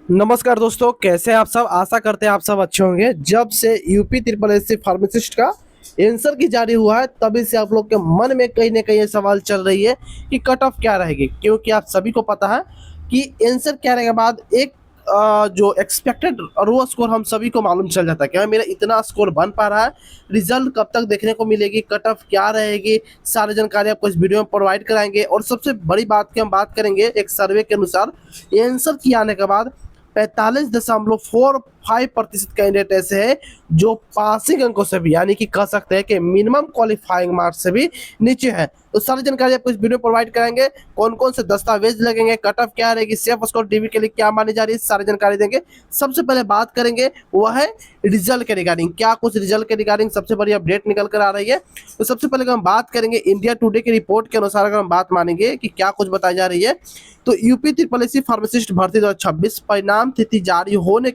नमस्कार दोस्तों, कैसे हैं आप सब। आशा करते हैं आप सब अच्छे होंगे। जब से UP triple S C pharmacist का आंसर की जारी हुआ है तभी से आप लोग के मन में कहीं ना कहीं ये सवाल चल रही है कि कट ऑफ क्या रहेगी, क्योंकि आप सभी को पता है कि आंसर क्या रहेगा बाद एक जो एक्सपेक्टेड रो स्कोर हम सभी को मालूम चल जाता है कि हाँ, मेरा इतना स्कोर बन पा रहा है। रिजल्ट कब तक देखने को मिलेगी, कट ऑफ क्या रहेगी, सारी जानकारी आपको इस वीडियो में प्रोवाइड कराएंगे। और सबसे बड़ी बात की हम बात करेंगे, एक सर्वे के अनुसार आंसर की आने के बाद 45.45% कैंडिडेट ऐसे हैं जो पासिंग अंकों से भी, यानी कि कह सकते हैं कि मिनिमम क्वालिफाइंग मार्क्स से भी नीचे है। तो सारी जानकारी आपको इस वीडियो प्रोवाइड कराएंगे। कौन कौन से दस्तावेज लगेंगे, कट ऑफ क्या रहेगी, सेफ स्कोर डीबी के लिए क्या मानी जा रही है, सारी जानकारी देंगे। सबसे पहले बात करेंगे वह है रिजल्ट के रिगार्डिंग, क्या कुछ रिजल्ट के रिगार्डिंग सबसे बड़ी अपडेट निकल कर आ रही है। तो सबसे पहले हम बात करेंगे इंडिया टुडे की रिपोर्ट के अनुसार, अगर हम बात मानेंगे कि क्या कुछ बताई जा रही है, तो UP triple S C pharmacist भर्ती 2026 परिणाम तिथि जारी होने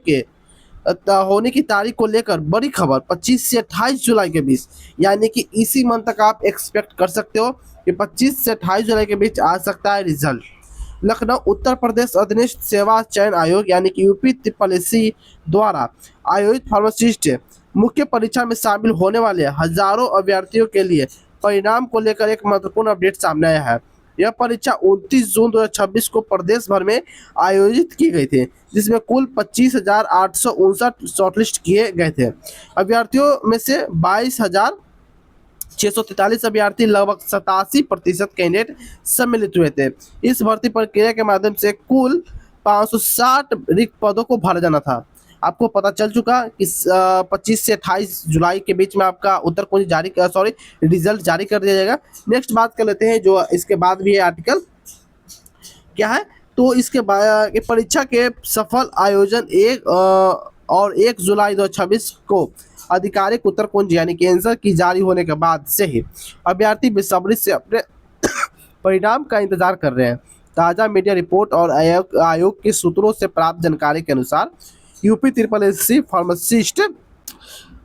की तारीख को लेकर बड़ी खबर 25 से 28 जुलाई के बीच, यानी कि इसी मंथ तक आप एक्सपेक्ट कर सकते हो कि 25 से 28 जुलाई के बीच आ सकता है रिजल्ट। लखनऊ उत्तर प्रदेश अधीनस्थ सेवा चयन आयोग यानी कि यूपी ट्रिपल एस सी द्वारा आयोजित फार्मासिस्ट मुख्य परीक्षा में शामिल होने वाले हजारों अभ्यर्थियों के लिए परिणाम को लेकर एक महत्वपूर्ण अपडेट सामने आया है। यह परीक्षा 29 जून 2026 को प्रदेश भर में आयोजित की गई थी, जिसमें कुल 25,859 शॉर्टलिस्ट किए गए थे। अभ्यर्थियों में से 22,643 अभ्यर्थी, लगभग 87% कैंडिडेट सम्मिलित हुए थे। इस भर्ती प्रक्रिया के माध्यम से कुल 560 रिक्त पदों को भरा जाना था। आपको पता चल चुका कि 25 से 28 जुलाई के बीच में आपका उत्तर कुंज रिजल्ट जारी कर दिया जाएगा। नेक्स्ट बात कर लेते हैं, जो इसके बाद भी ये आर्टिकल क्या है। तो इसके बाद परीक्षा के सफल आयोजन और 1 जुलाई 2026 को आधिकारिक उत्तर कुंज यानी कि आंसर की जारी होने के बाद से ही अभ्यर्थी बेसब्री से अपने परिणाम का इंतजार कर रहे हैं। ताज़ा मीडिया रिपोर्ट और आयोग के सूत्रों से प्राप्त जानकारी के अनुसार UP triple S C pharmacist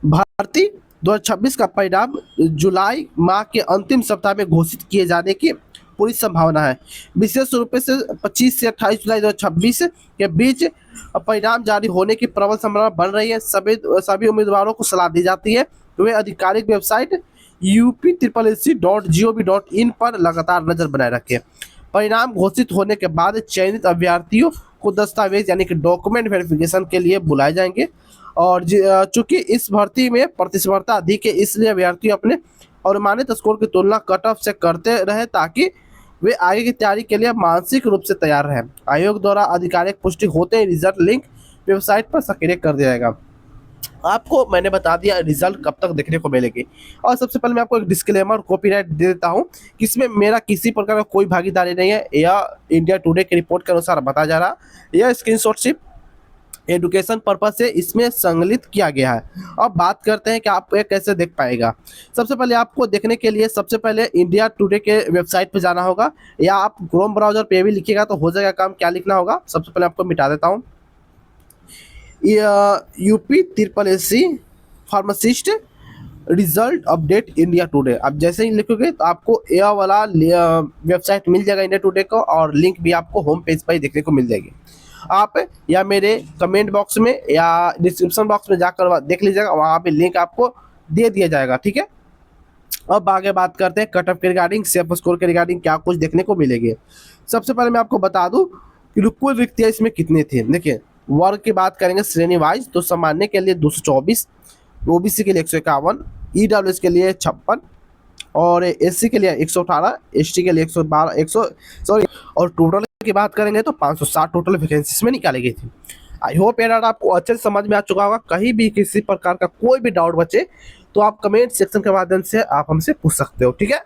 भर्ती 2026 का परिणाम जुलाई माह के अंतिम सप्ताह में घोषित किए जाने की पूरी संभावना है। विशेष रूप से 25 से 28 जुलाई 2026 के बीच परिणाम जारी होने की प्रबल संभावना बन रही है। सभी उम्मीदवारों को सलाह दी जाती है कि वे आधिकारिक वेबसाइट UPSSC.gov.in पर लगातार नजर बनाए रखें। परिणाम घोषित होने के बाद चयनित अभ्यर्थियों को दस्तावेज यानी कि डॉक्यूमेंट वेरिफिकेशन के लिए बुलाए जाएंगे। और चूंकि इस भर्ती में प्रतिस्पर्धा अधिक है, इसलिए अभ्यर्थी अपने अनुमानित स्कोर की तुलना कट ऑफ से करते रहे ताकि वे आगे की तैयारी के लिए मानसिक रूप से तैयार रहें। आयोग द्वारा आधिकारिक पुष्टि होते ही रिजल्ट लिंक वेबसाइट पर सक्रिय कर दिया जाएगा। आपको मैंने बता दिया रिजल्ट कब तक देखने को मिलेगी। और सबसे पहले मैं आपको एक डिस्क्लेमर कॉपीराइट दे देता हूं कि इसमें मेरा किसी प्रकार का कोई भागीदारी नहीं है। यह इंडिया टुडे की रिपोर्ट के अनुसार बताया जा रहा, यह स्क्रीनशॉट सिर्फ एडुकेशन पर्पज से इसमें संकलित किया गया है। अब बात करते हैं कि आप ये कैसे देख पाएगा। सबसे पहले आपको देखने के लिए सबसे पहले इंडिया टुडे के वेबसाइट पे जाना होगा, या आप क्रोम ब्राउजर पे भी लिखिएगा तो हो जाएगा काम। क्या लिखना होगा, सबसे पहले आपको मिटा देता हूँ, UP triple S C pharmacist result update India Today. आप जैसे ही लिखोगे तो आपको यह वाला वेबसाइट मिल जाएगा इंडिया टुडे को, और लिंक भी आपको होम पेज पर ही देखने को मिल जाएगी। आप या मेरे कमेंट बॉक्स में या डिस्क्रिप्शन बॉक्स में जाकर देख लीजिएगा, वहाँ पे लिंक आपको दे दिया जाएगा। ठीक है, अब आगे बात करते हैं कट ऑफ के रिगार्डिंग, सेफ स्कोर के रिगार्डिंग क्या कुछ देखने को मिलेगी। सबसे पहले मैं आपको बता दूं कि कुल रिक्तियाँ इसमें कितने थे। देखिए, वर्ग की बात करेंगे श्रेणी वाइज, तो सामान्य के लिए 224, ओबीसी के लिए 151, ईडब्ल्यूएस के लिए 56, और एससी के लिए 118, एसटी के लिए 112, 100 सॉरी, और टोटल की बात करेंगे तो 560 टोटल वैकेंसी इसमें निकाली गई थी। आई होप यार आपको अच्छे से समझ में आ चुका होगा। कहीं भी किसी प्रकार का कोई भी डाउट बचे तो आप कमेंट सेक्शन के माध्यम से आप हमसे पूछ सकते हो। ठीक है,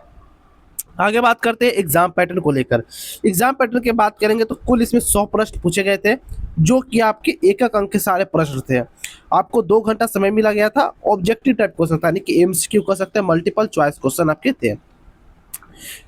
आगे बात करते हैं एग्जाम पैटर्न को लेकर। एग्जाम पैटर्न की बात करेंगे तो कुल इसमें 100 प्रश्न पूछे गए थे, जो कि आपके एक एक अंक के सारे प्रश्न थे। आपको 2 घंटा समय मिला गया था। ऑब्जेक्टिव टाइप क्वेश्चन था, यानी कि एमसीक्यू कह सकते हैं, मल्टीपल चॉइस क्वेश्चन आपके थे।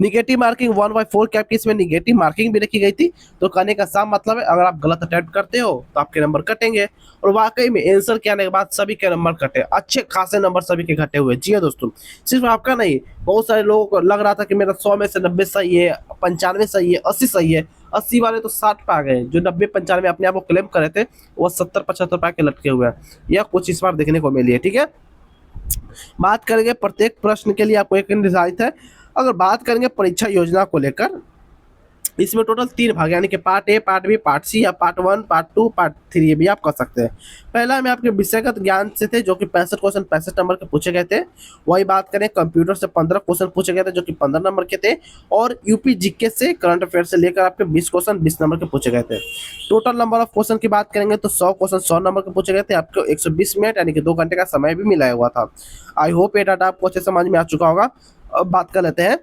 निगेटिव मार्किंग 1/4 कैप की इसमें निगेटिव मार्किंग भी रखी गई थी। तो कहने का साफ मतलब है, अगर आप गलत अटेम्प्ट करते हो तो आपके नंबर कटेंगे, और वाकई में आंसर के आने के बाद सभी के नंबर कटे, अच्छे खासे नंबर सभी के घटे हुए। जी हाँ दोस्तों, सिर्फ आपका नहीं, बहुत सारे लोगों को लग रहा था कि मेरा 100 में से 90 सही है, 95 सही है, 80 सही है। 80 वाले तो 60 पे आ गए, जो 90-95 अपने आप को क्लेम कर रहे थे वो 70-75 पे आके लटके हुए हैं। यह कुछ इस बार देखने को मिली है, ठीक है। बात करेंगे प्रत्येक प्रश्न के लिए आपको एक निर्धारित है। अगर बात करेंगे परीक्षा योजना को लेकर, इसमें टोटल 3 भाग यानी कि part A, part B, part C, या पार्ट 1, पार्ट 2, पार्ट 3 ये भी आप कर सकते हैं। पहला में आपके विषयगत ज्ञान से थे जो कि 65 क्वेश्चन 65 नंबर के पूछे गए थे। वही बात करें कंप्यूटर से 15 क्वेश्चन पूछे गए थे जो कि 15 नंबर के थे। और यूपी जीके से करंट अफेयर से लेकर आपके 20 क्वेश्चन 20 नंबर के पूछे गए थे। टोटल नंबर ऑफ क्वेश्चन की बात करेंगे तो 100 क्वेश्चन 100 नंबर के पूछे गए थे। आपको 120 मिनट यानी कि 2 घंटे का समय भी मिला हुआ था। आई होप ये डाटा आपको अच्छे समझ में आ चुका होगा। अब बात कर लेते हैं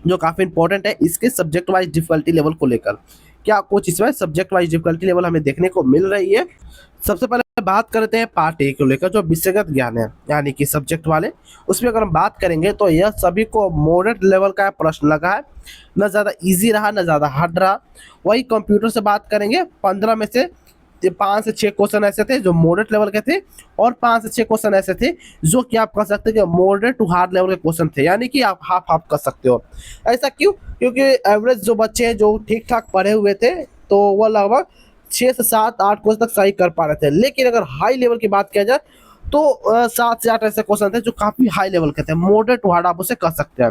जो काफी इंपॉर्टेंट है इसके सब्जेक्ट वाइज डिफिकल्टी लेवल को लेकर। क्या कुछ इसमें सब्जेक्ट वाइज डिफिकल्टी लेवल हमें देखने को मिल रही है। सबसे पहले बात करते हैं पार्ट ए को लेकर जो विषयगत ज्ञान है यानी कि सब्जेक्ट वाले, उसमें अगर हम बात करेंगे तो यह सभी को मॉडरेट लेवल का प्रश्न लगा है। न ज़्यादा इजी रहा न ज़्यादा हार्ड रहा। वही कंप्यूटर से बात करेंगे 15 में से 5 से 6 क्वेश्चन ऐसे थे जो मॉडरेट लेवल के थे, और 5 से 6 क्वेश्चन ऐसे थे जो कि आप कह सकते हैं कि मॉडरेट टू हार्ड लेवल के क्वेश्चन थे, यानी कि आप हाफ हाफ कर सकते हो। ऐसा क्यों? क्योंकि एवरेज जो बच्चे हैं जो ठीक ठाक पढ़े हुए थे तो वह लगभग 6 से 7 8 क्वेश्चन तक सही कर पा रहे थे। लेकिन अगर हाई लेवल की बात किया जाए तो 7 से 8 ऐसे क्वेश्चन थे जो काफी हाई लेवल के थे, मॉडरेट टू हार्ड आप उसे कर सकते हैं।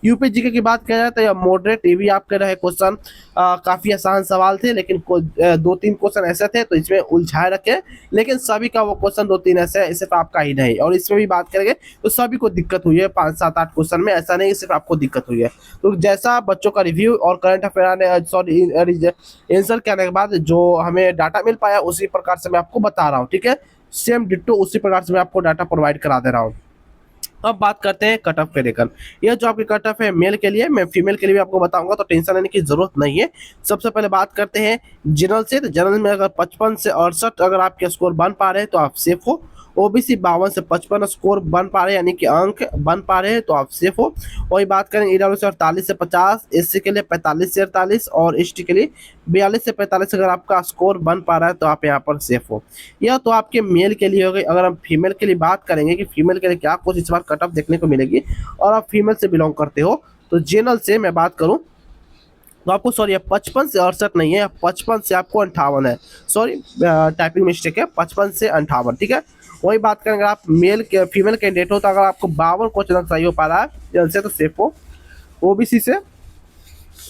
यूपी जीके की बात किया जाए तो यह मॉडरेट ये भी आपके रहे क्वेश्चन, काफी आसान सवाल थे लेकिन 2-3 क्वेश्चन ऐसे थे तो इसमें उलझाए रखे। लेकिन सभी का वो क्वेश्चन 2-3 ऐसे है, सिर्फ आपका ही नहीं। और इसमें भी बात करेंगे तो सभी को दिक्कत हुई है 5 7 8 क्वेश्चन में, ऐसा नहीं सिर्फ आपको दिक्कत हुई है। तो जैसा बच्चों का रिव्यू और करंट अफेयर आने सॉरी आंसर के आने के बाद जो हमें डाटा मिल पाया उसी प्रकार से मैं आपको बता रहा हूँ, ठीक है। सेम डिट्टो उसी प्रकार से मैं आपको डाटा प्रोवाइड करा दे रहा हूँ। अब बात करते हैं कट ऑफ के लेकर। यह जो आपकी कट ऑफ है मेल के लिए, मैं फीमेल के लिए भी आपको बताऊंगा तो टेंशन लेने की जरूरत नहीं है। सबसे पहले बात करते हैं जनरल से। तो जनरल में अगर 55 से 68 अगर आपके स्कोर बन पा रहे हैं तो आप सेफ हो। ओबीसी 52 से 55 स्कोर बन पा रहे हैं यानी कि अंक बन पा रहे हैं तो आप सेफ हो। वही बात करें ईडब्ल्यू से 48 से 50, एससी के लिए 45 से 48 और एसटी के लिए 42 से 45 अगर आपका स्कोर बन पा रहा है तो आप यहाँ पर सेफ हो। यह तो आपके मेल के लिए हो गई। अगर हम फीमेल के लिए बात करेंगे कि फीमेल के लिए क्या कुछ इस बार कट ऑफ देखने को मिलेगी और आप फीमेल से बिलोंग करते हो तो जनरल से मैं बात करूँ तो आपको सॉरी 55 से 68 नहीं है, 55 से आपको 58 है। सॉरी टाइपिंग मिस्टेक है, 55 से 58, ठीक है। वही बात करें अगर आप मेल के फीमेल कैंडिडेट हो तो अगर आपको 52 क्वेश्चन सही हो पा रहा है जल्द से तो सेफ हो। ओबीसी से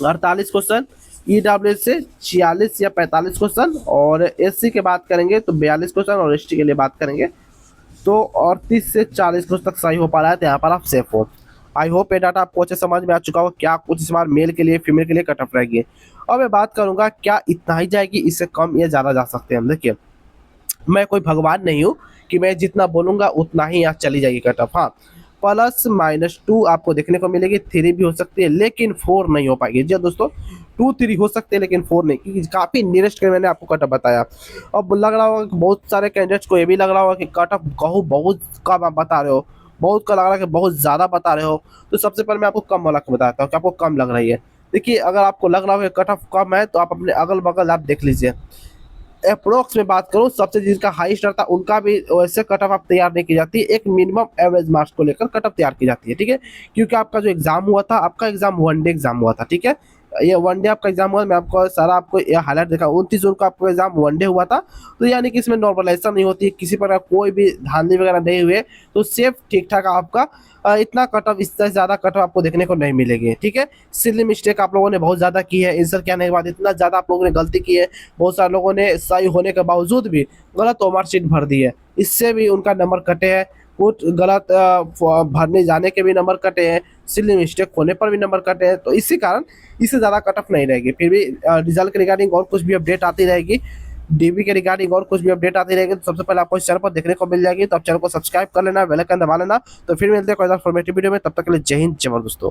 48 क्वेश्चन, ईडब्ल्यू से 46 या 45 क्वेश्चन, और एससी की बात करेंगे तो 42 क्वेश्चन, और एसटी के लिए बात करेंगे तो 38 से 40 क्वेश्चन तक सही हो पा रहा है तो यहाँ पर आप सेफ हो। आई होप ये डाटा आपको अच्छे समझ में आ चुका हो क्या कुछ इस बार मेल के लिए फीमेल के लिए कट ऑफ रहेगी। और मैं बात करूंगा क्या इतना ही जाएगी, इससे कम या ज़्यादा जा सकते हैं हम। देखिए मैं कोई भगवान नहीं हूँ कि मैं जितना बोलूँगा उतना ही यहाँ चली जाएगी कट ऑफ। हाँ +-2 आपको देखने को मिलेगी, 3 भी हो सकती है लेकिन 4 नहीं हो पाएगी। जी दोस्तों 2-3 हो सकते हैं लेकिन 4 नहीं, क्योंकि काफ़ी नियरेस्ट के मैंने आपको कट ऑफ बताया। अब लग रहा होगा कि बहुत सारे कैंडिडेट्स को ये भी लग रहा होगा कि कट ऑफ कहूँ बहुत कम आप बता रहे हो, बहुत का लग रहा है कि बहुत ज़्यादा बता रहे हो। तो सबसे पहले मैं आपको कम वाला को बताता हूँ कि आपको कम लग रही है। देखिए अगर आपको लग रहा हो कि कट ऑफ कम है तो आप अपने अगल बगल आप देख लीजिए। अप्रोक्स में बात करूं सबसे जिसका हाई स्टार था उनका भी वैसे कट ऑफ आप तैयार नहीं की जाती, एक मिनिमम एवरेज मार्क्स को लेकर कट ऑफ तैयार की जाती है, ठीक है। क्योंकि आपका जो एग्जाम हुआ था, आपका एग्जाम 1 डे एग्जाम हुआ था, ठीक है। ये 1 डे आपका एग्जाम हुआ, मैं आपको सारा आपको ये हाईलाइट देखा 29 जून को आपका एग्जाम 1 डे हुआ था। तो यानी कि इसमें नॉर्मलाइजेशन नहीं होती, किसी प्रकार कोई भी धांधली वगैरह नहीं हुए तो सेफ ठीक ठाक आपका इतना कट ऑफ, इससे ज़्यादा कट ऑफ आपको देखने को नहीं मिलेगी, ठीक है। सिली मिस्टेक आप लोगों ने बहुत ज़्यादा की है, आंसर के आने के बाद इतना ज़्यादा आप लोगों ने गलती की है, बहुत सारे लोगों ने सही होने के बावजूद भी गलत मार्कशीट भर दी है, इससे भी उनका नंबर कटे हैं। कुछ गलत भरने जाने के भी नंबर कटे हैं, सिली मिस्टेक होने पर भी नंबर कटे हैं। तो इसी कारण इससे ज़्यादा कट ऑफ नहीं रहेगी। फिर भी रिजल्ट के रिगार्डिंग और कुछ भी अपडेट आती रहेगी, डीबी के रिगार्डिंग और कुछ भी अपडेट आती रहेगी तो सबसे पहले आपको इस चैनल पर देखने को मिल जाएगी। तो आप चैनल को सब्सक्राइब कर लेना, बेल आइकन दबा लेना। तो फिर मिलते हैं कोई इन्फॉर्मेटिव वीडियो में, तब तक के लिए जय हिंद जय भारत दोस्तों।